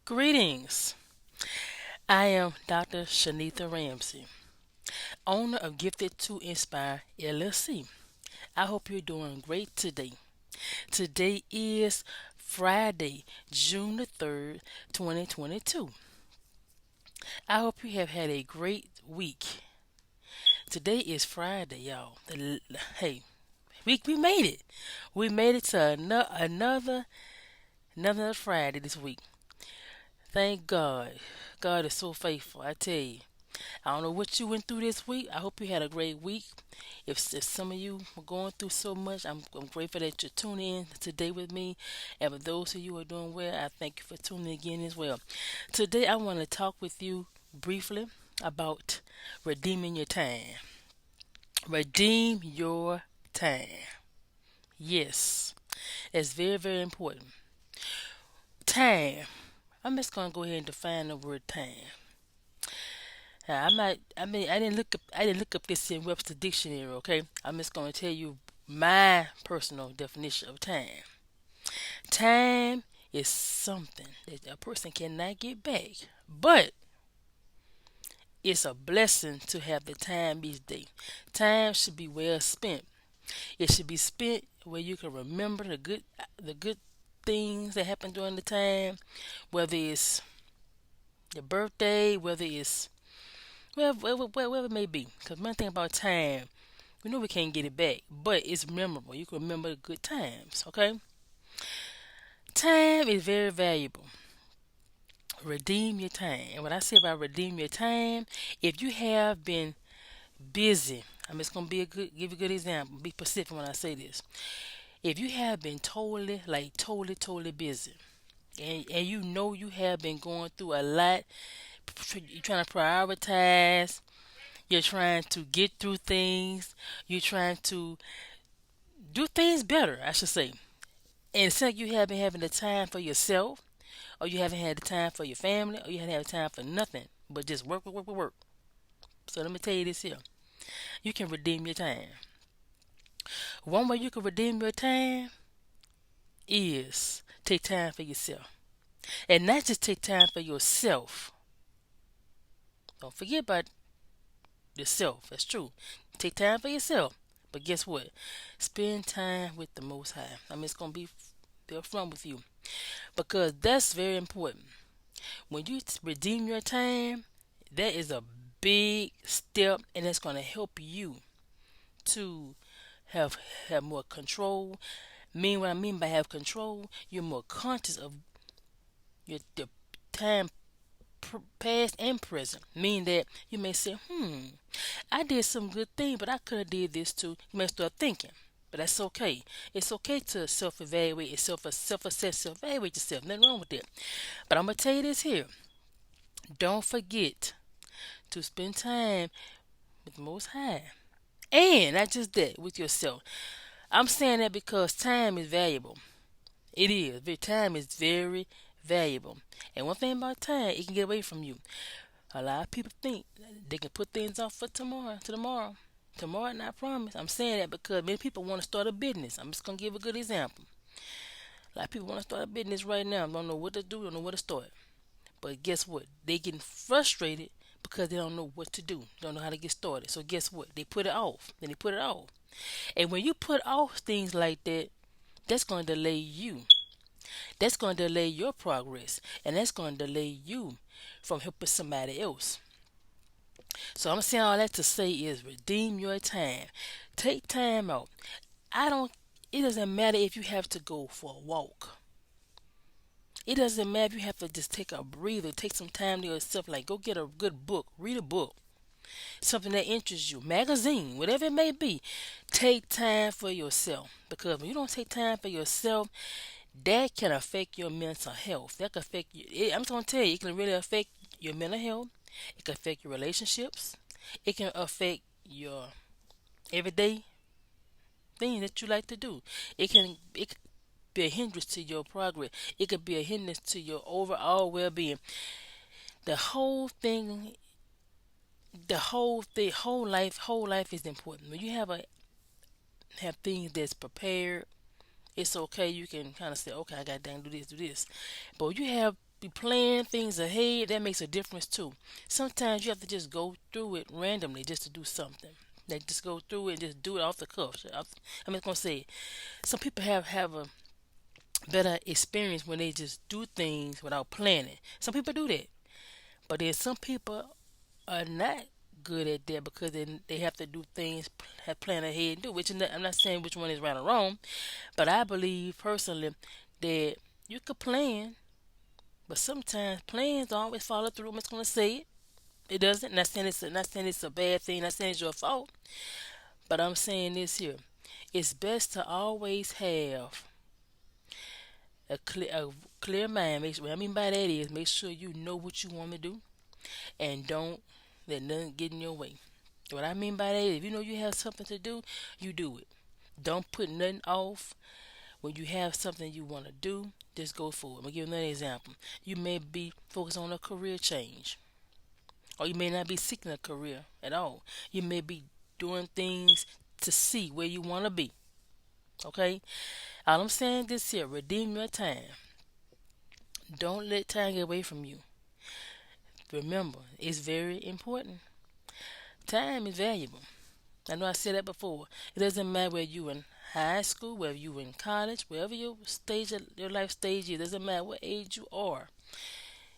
Greetings. I am Dr. Shenetha Ramsey, owner of Gifted to Inspire LLC. I hope you're doing great today. Today is Friday, June the 3rd, 2022. I hope you have had a great week. Today is Friday, y'all. Hey, we made it. We made it to another Friday this week. Thank God. God is so faithful. I tell you. I don't know what you went through this week. I hope you had a great week. If some of you were going through so much, I'm grateful that you're tuning in today with me. And for those of you who are doing well, I thank you for tuning in again as well. Today, I want to talk with you briefly about redeeming your time. Redeem your time. Yes, it's very, very important. Time. I'm just gonna go ahead and define the word time. I'm not. I mean, I didn't look up. I didn't look up this in Webster Dictionary. Okay, I'm just going to tell you my personal definition of time. Time is something that a person cannot get back, but it's a blessing to have the time each day. Time should be well spent. It should be spent where you can remember the good things that happened during the time, whether it's your birthday, whether it's whatever it may be. Because one thing about time, we know we can't get it back, but it's memorable. You can remember the good times, okay? Time is very valuable. Redeem your time. And what I say about redeem your time, if you have been busy, I'm just gonna give you a good example. Be specific when I say this. If you have been totally busy, and you know you have been going through a lot, you're trying to prioritize, you're trying to get through things, you're trying to do things better, I should say. And it's like you haven't having the time for yourself, or you haven't had the time for your family, or you haven't had the time for nothing but just work, work, work, work, work. So let me tell you this here. You can redeem your time. One way you can redeem your time is take time for yourself. And not just take time for yourself. Don't forget about yourself. That's true. Take time for yourself. But guess what? Spend time with the Most High. I'm just going to be upfront with you. Because that's very important. When you redeem your time, that is a big step, and it's going to help you to have have more control. What I mean by have control, you're more conscious of your time past and present. Meaning that you may say, I did some good thing, but I could have did this too. You may start thinking. But that's okay. It's okay to self-evaluate yourself, self-assess, self-evaluate yourself. Nothing wrong with that. But I'm gonna tell you this here. Don't forget to spend time with the Most High. And not just that, with yourself. I'm saying that because time is valuable. It is. Time is very valuable. And one thing about time, it can get away from you. A lot of people think they can put things off for tomorrow. Tomorrow, not promise. I'm saying that because many people want to start a business. I'm just going to give a good example. A lot of people want to start a business right now. Don't know what to do, don't know where to start. But guess what? They getting frustrated because they don't know what to do. Don't know how to get started. So guess what? They put it off. Then they put it off. And when you put off things like that, that's going to delay you. That's going to delay your progress. And that's going to delay you from helping somebody else. So I'm saying all that to say is redeem your time. Take time out. I don't it doesn't matter if you have to go for a walk. It doesn't matter if you have to just take a breather, take some time to yourself, like go get a good book, read a book, something that interests you, magazine, whatever it may be. Take time for yourself. Because when you don't take time for yourself, that can affect your mental health. That can affect you. I'm just gonna tell you, it can really affect your mental health. It can affect your relationships. It can affect your everyday thing that you like to do. It can be a hindrance to your progress. It could be a hindrance to your overall well-being. The whole thing, whole life is important. When you have things that's prepared, it's okay. You can kind of say, okay, I got to do this, do this. But you have be planning things ahead, that makes a difference too. Sometimes you have to just go through it randomly just to do something. Like just go through it and just do it off the cuff. I'm just gonna say it. Some people have a better experience when they just do things without planning. Some people do that, but then some people are not good at that because they have to do things, have plan ahead and do. Which I'm not saying which one is right or wrong, but I believe personally that you could plan, but sometimes plans don't always follow through. I'm just gonna say it. It doesn't. Not saying it's a bad thing. Not saying it's your fault. But I'm saying this here. It's best to always have a clear mind. What I mean by that is make sure you know what you want to do and don't let nothing get in your way. What I mean by that is if you know you have something to do, you do it. Don't put nothing off. When you have something you want to do, just go for it. I'm gonna give you another example. You may be focused on a career change, or you may not be seeking a career at all. You may be doing things to see where you want to be. Okay? All I'm saying this here, redeem your time. Don't let time get away from you. Remember, it's very important. Time is valuable. I know I said that before. It doesn't matter whether you in high school, whether you in college, wherever your stage of your life stage is. It doesn't matter what age you are.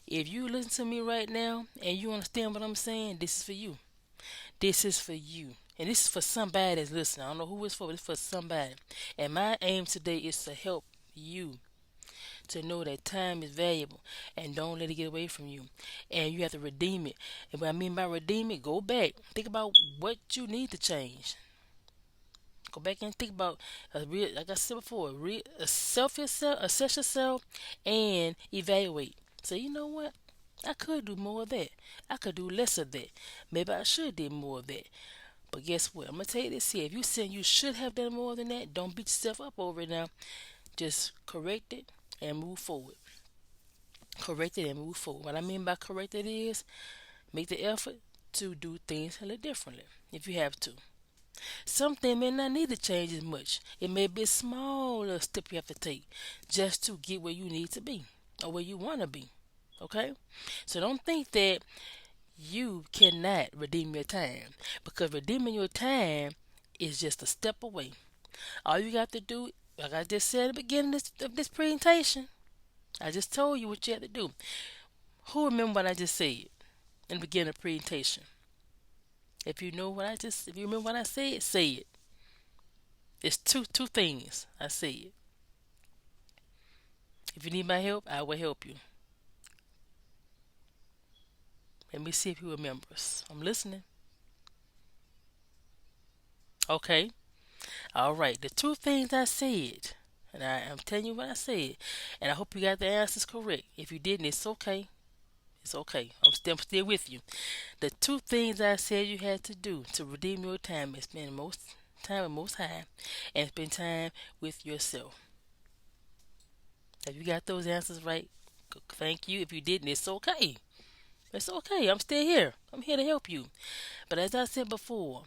If you listen to me right now and you understand what I'm saying, this is for you. This is for you. And this is for somebody that's listening. I don't know who it's for, but it's for somebody. And my aim today is to help you to know that time is valuable and don't let it get away from you. And you have to redeem it. And what I mean by redeem it, go back. Think about what you need to change. Go back and think about, like I said before, assess yourself, and evaluate. So you know what? I could do more of that. I could do less of that. Maybe I should do more of that. But guess what? I'm gonna tell you this here. If you saying you should have done more than that, don't beat yourself up over it now. Just correct it and move forward. Correct it and move forward. What I mean by correct it is make the effort to do things a little differently if you have to. Something may not need to change as much. It may be a small little step you have to take just to get where you need to be or where you want to be. Okay? So don't think that you cannot redeem your time because redeeming your time is just a step away. All you got to do, like I just said at the beginning of this presentation, I just told you what you had to do. Who remember what I just said in the beginning of the presentation? If you remember what I said, say it. It's two things I said. If you need my help, I will help you. Let me see if you remembers. I'm listening. Okay. All right. The two things I said, and I'm telling you what I said, and I hope you got the answers correct. If you didn't, it's okay. It's okay. I'm still with you. The two things I said you had to do to redeem your time is spend most time with Most High and spend time with yourself. Have you got those answers right? Thank you. If you didn't, it's okay. It's okay. I'm still here. I'm here to help you. But as I said before,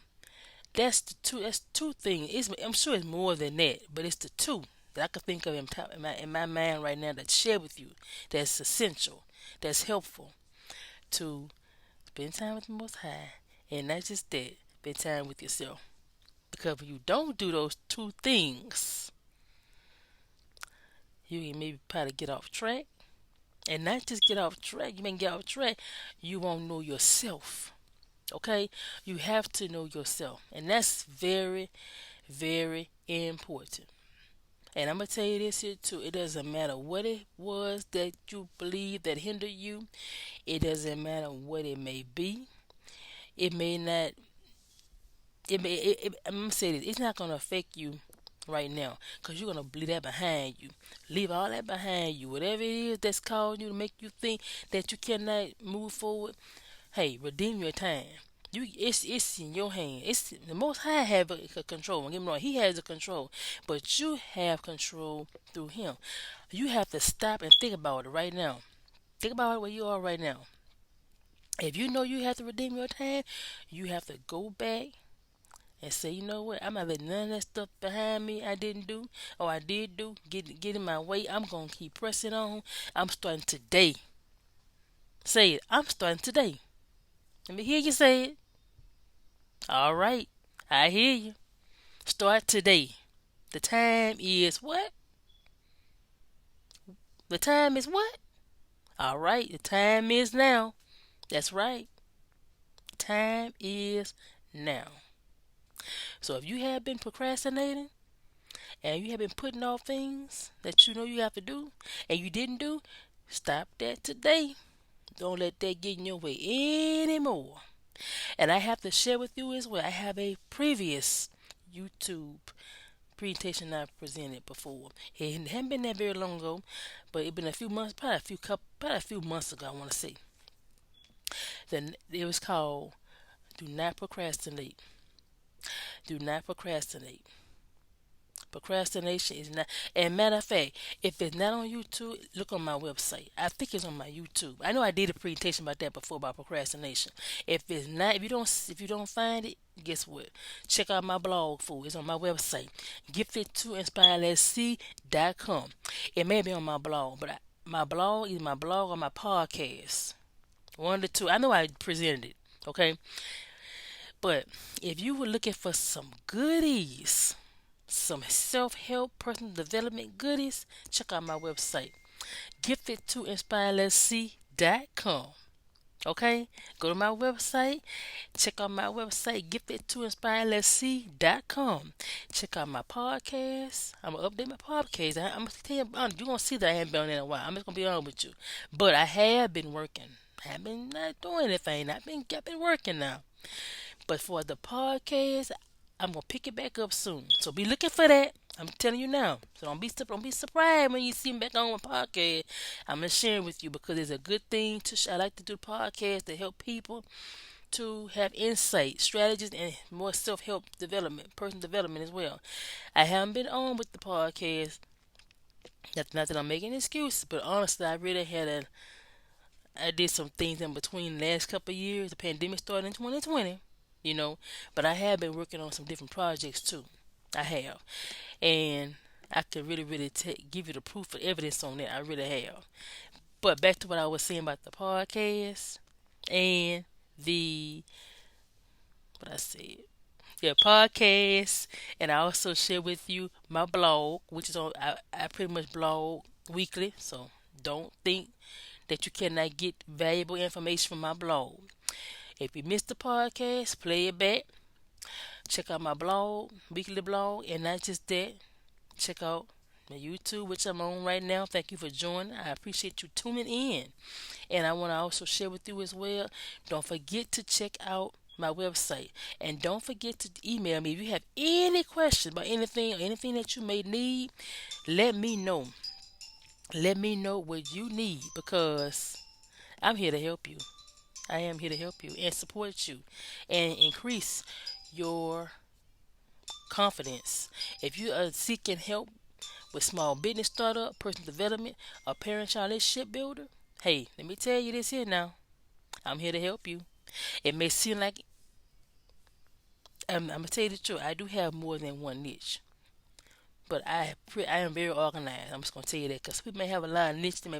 That's two things. I'm sure it's more than that, but it's the two that I can think of in my mind right now that share with you. That's essential. That's helpful to spend time with the Most High, and not just that. Spend time with yourself. Because if you don't do those two things, you can maybe probably get off track, and not just get off track. You may get off track. You won't know yourself. Okay, you have to know yourself, and that's very, very important. And I'm gonna tell you this here too. It doesn't matter what it was that you believe that hindered you. It doesn't matter what it may be. It may not. I'm gonna say this. It's not gonna affect you right now, because you're gonna leave that behind you. Leave all that behind you. Whatever it is that's causing you to make you think that you cannot move forward. Hey, redeem your time. It's in your hand. It's the Most High have a control. Don't get me wrong, He has a control, but you have control through Him. You have to stop and think about it right now. Think about it where you are right now. If you know you have to redeem your time, you have to go back and say, you know what? I'm not letting none of that stuff behind me I didn't do or I did do get in my way. I'm gonna keep pressing on. I'm starting today. Say it. I'm starting today. Let me hear you say it. All right. I hear you. Start today. The time is what? The time is what? All right. The time is now. That's right. Time is now. So if you have been procrastinating and you have been putting off things that you know you have to do and you didn't do, stop that today. Don't let that get in your way anymore. And I have to share with you as well. I have a previous YouTube presentation I presented before. It hadn't been that very long ago, but it been a few months, probably a few months ago. I want to say. Then it was called "Do Not Procrastinate." Do not procrastinate. Procrastination is not. And matter of fact, if it's not on YouTube, look on my website. I think it's on my YouTube. I know I did a presentation about that before about procrastination. If it's not, if you don't find it, guess what? Check out my blog for it. It's on my website, giftedtoinspirellc.com. It may be on my blog, but my blog is my blog or my podcast. One of the two. I know I presented it. Okay, but if you were looking for some goodies, some self-help, personal development goodies, check out my website, giftedtoinspirellc.com. Okay, go to my website, check out my website, giftedtoinspirellc.com. Check out my podcast. I'm gonna update my podcast. I'm gonna tell you, you're gonna see that I haven't been on there in a while. I'm just gonna be honest with you, but I have been working. I have been not doing anything. I've been working now. But for the podcast, I'm gonna pick it back up soon. So be looking for that. I'm telling you now. So don't be surprised when you see me back on my podcast. I'm gonna share it with you because it's a good thing to. I like to do podcasts to help people to have insight, strategies, and more self-help development, personal development as well. I haven't been on with the podcast. Not that I'm making excuses, but honestly, I did some things in between the last couple of years. The pandemic started in 2020, but I have been working on some different projects too. I have, and I can really, really give you the proof of evidence on that. I really have. But back to what I was saying about the podcast and the what I said. Yeah, podcast, and I also share with you my blog, which is on. I pretty much blog weekly, so don't think that you cannot get valuable information from my blog. If you missed the podcast, play it back. Check out my blog, weekly blog, and not just that. Check out my YouTube, which I'm on right now. Thank you for joining. I appreciate you tuning in. And I want to also share with you as well. Don't forget to check out my website. And don't forget to email me. If you have any questions about anything or anything that you may need, let me know. Let me know what you need because I'm here to help you. I am here to help you and support you and increase your confidence. If you are seeking help with small business startup, personal development, or parent-child relationship builder, hey, let me tell you this here now. I'm here to help you. It may seem like I'm gonna tell you the truth. I do have more than one niche, but I am very organized. I'm just gonna tell you that because people may have a lot of niche. They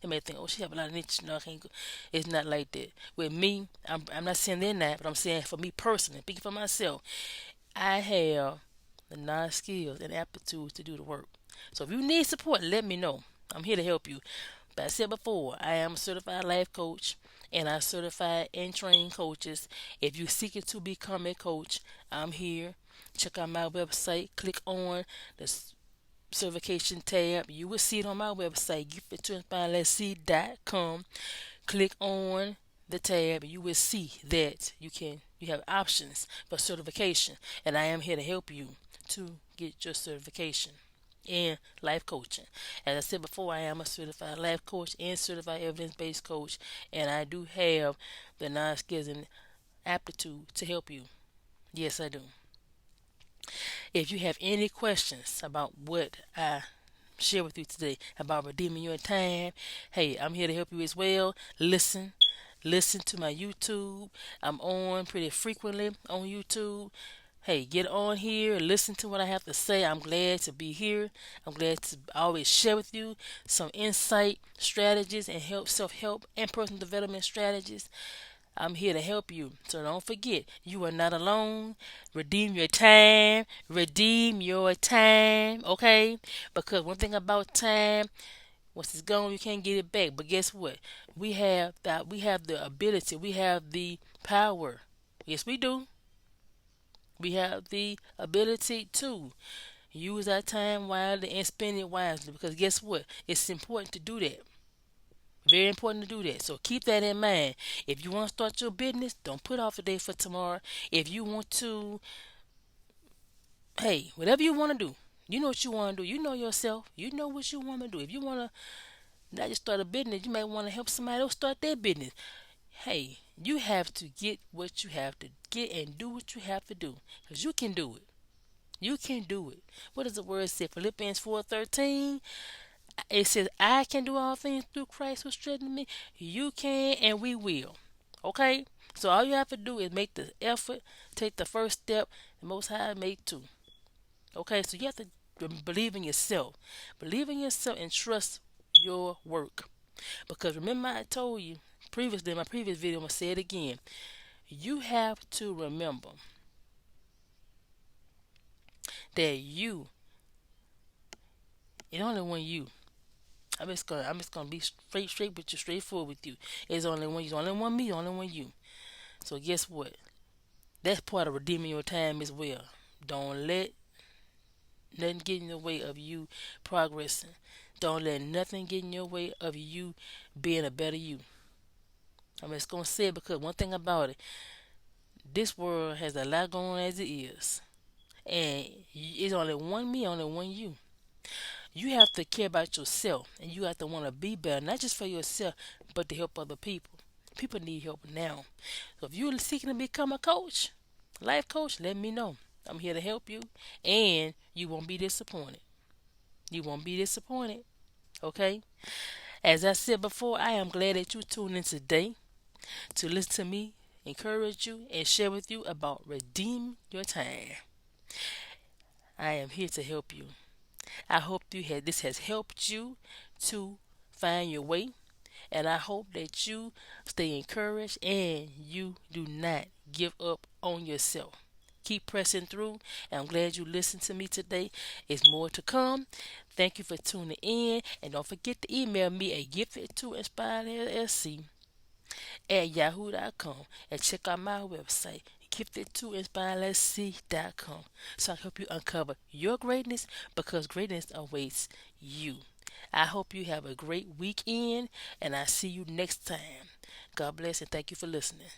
may think, oh, she have a lot of niche. No, I can't go. It's not like that. With me, I'm not saying they're not, but I'm saying for me personally, speaking for myself, I have the knowledge, skills, and aptitude to do the work. So if you need support, let me know. I'm here to help you. But I said before, I am a certified life coach, and I certify and train coaches. If you're seeking to become a coach, I'm here. Check out my website. Click on the certification tab. You will see it on my website, giftedtoinspirellc.com. Click on the tab. You will see that you have options for certification, and I am here to help you to get your certification in life coaching. As I said before, I am a certified life coach and certified evidence-based coach, and I do have the knowledge, skills, and aptitude to help you. Yes, I do. If you have any questions about what I share with you today about redeeming your time, hey, I'm here to help you as well. Listen to my YouTube. I'm on pretty frequently on YouTube. Hey, get on here and listen to what I have to say. I'm glad to be here. I'm glad to always share with you some insight, strategies, and self-help and personal development strategies. I'm here to help you. So don't forget, you are not alone. Redeem your time. Redeem your time, okay? Because one thing about time, once it's gone, you can't get it back. But guess what? We have the ability, we have the power. Yes, we do. We have the ability to use our time wisely and spend it wisely. Because guess what? It's important to do that. Very important to do that. So keep that in mind. If you want to start your business, don't put off a day for tomorrow. If you want to, hey, whatever you want to do, you know what you want to do. You know yourself. You know what you want to do. If you want to not just start a business, you might want to help somebody else start their business. Hey, you have to get what you have to get and do what you have to do. Because you can do it. You can do it. What does the word say? Philippians 4:13. It says, I can do all things through Christ who strengthens me. You can and we will. Okay? So all you have to do is make the effort, take the first step, the most high make two. Okay, so you have to believe in yourself. Believe in yourself and trust your work. Because remember I told you previously in my previous video, I'm gonna say it again. You have to remember that you, it's only one you. I'm just gonna be straight with you, straightforward with you. It's only one you, only one me, only one you. So guess what? That's part of redeeming your time as well. Don't let nothing get in the way of you progressing. Don't let nothing get in your way of you being a better you. I'm just gonna say it because one thing about it, this world has a lot going on as it is, and it's only one me, only one you. You have to care about yourself, and you have to want to be better, not just for yourself, but to help other people. People need help now. So if you're seeking to become a coach, life coach, let me know. I'm here to help you, and you won't be disappointed. You won't be disappointed. Okay? As I said before, I am glad that you tuned in today to listen to me, encourage you, and share with you about redeem your time. I am here to help you. I hope this has helped you to find your way, and I hope that you stay encouraged and you do not give up on yourself. Keep pressing through, and I'm glad you listened to me today. It's more to come. Thank you for tuning in, and don't forget to email me at giftedtoinspirellc at yahoo.com and check out my website giftedtoinspirellc.com so I help you uncover your greatness because greatness awaits you. I hope you have a great weekend and I see you next time. God bless and thank you for listening.